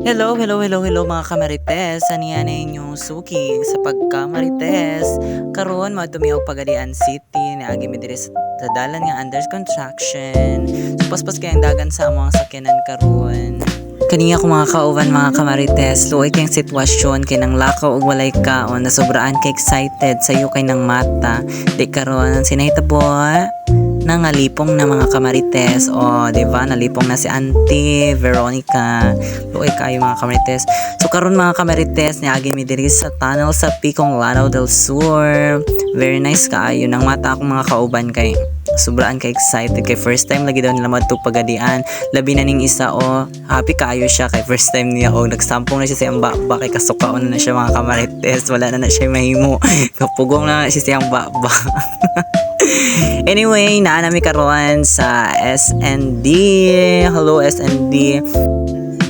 Hello mga kamarites. Aniya na inyong suki sa pagkamarites. Karon mao tumiog Pagadian City na agi mi diri sa dalan nga under construction. So paspas kay ang dagan sa among sakyanan karon. Kaniya ko mga kauban mga kamarites, luoy kayong sitwasyon kay nang lakaw og walay kaon na sobraan kay excited sayo kay nang mata. Di karon sinahitabo nangalipong na mga kamarites o diba nalipong na si Auntie Veronica luoy kayo mga kamarites. So karon mga kamarites niagi mi diri sa tunnel sa Picong Lanao del Sur. Very nice kaayo nang mata akong mga kauban kay sobraan kay excited kay first time lagi daw nila madto Pagadian. Labi na ning isa o happy kaayo siya kay first time niya o nagsampong na siya sa baba kay kasukaon na siya mga kamarites. Wala na siya mahimo kapugong na siya siyang baba. Anyway, naanami karon sa SND. Hello SND.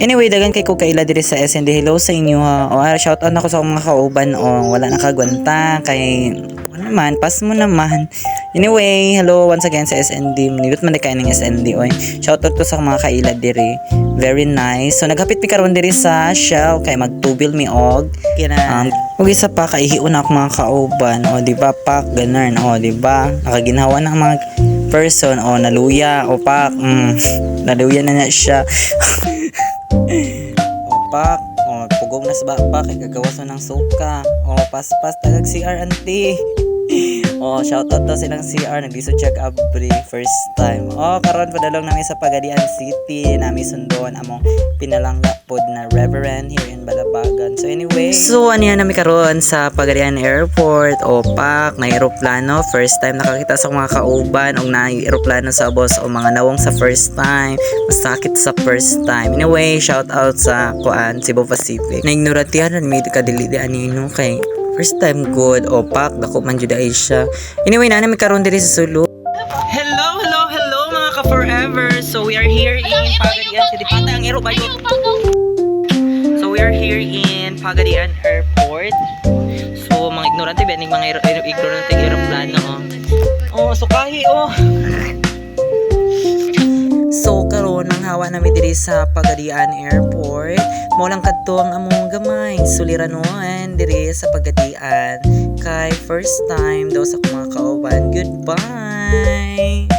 Anyway, dagan kay ko kaila diri sa SND. Hello sa inyo ha. O shout out ako sa mga kauban o wala nakagwanta kay ano naman, pas mo naman. Anyway, hello once again sa SND. Manigot man kay ning SND oy. Shout out to sa mga kaila diri. Very nice. So naghapit mi karon diri sa Shell kay magtubil mi og ug isa pa kay hiuna ako mga kauban o di ba pak ganern o di ba nakaginhawa na ang mga person o naluya o pak naluya na niya siya. O pak o pugong na sa baba kay gagawas na ng suka o paspas tagag CR auntie. Oh, shout out to silang CR naglisod check up first time. Oh, karon padalong nami sa Pagadian City nami sundon among pinalangga pod na Reverend here in Balabagan. So anyway, so aniya nami karon sa Pagadian Airport o pak na eroplano. First time nakakita sa mga kauban og na eroplano sa boss o mga nawong sa first time. Masakit sa first time. Anyway, shout out sa kuan Cebu Pacific. Na ignorantihan mi kadili ani no kay first time good o pak dako man jud ay siya. Anyway, na mi karon diri sa Sulu. Hello mga ka-forever. So we are here in Pagadian City. Pata ang ero ba yun? So we are here in Pagadian Airport. So mga ignorante ba ning mga ignorante eroplano oh. Sukahi oh. So karon nang hawa nami diri sa Pagadian Airport. Mao lang kadto ang among gamay suliranon diri sa Pagadian kay first time daw sa mga kauban. Goodbye.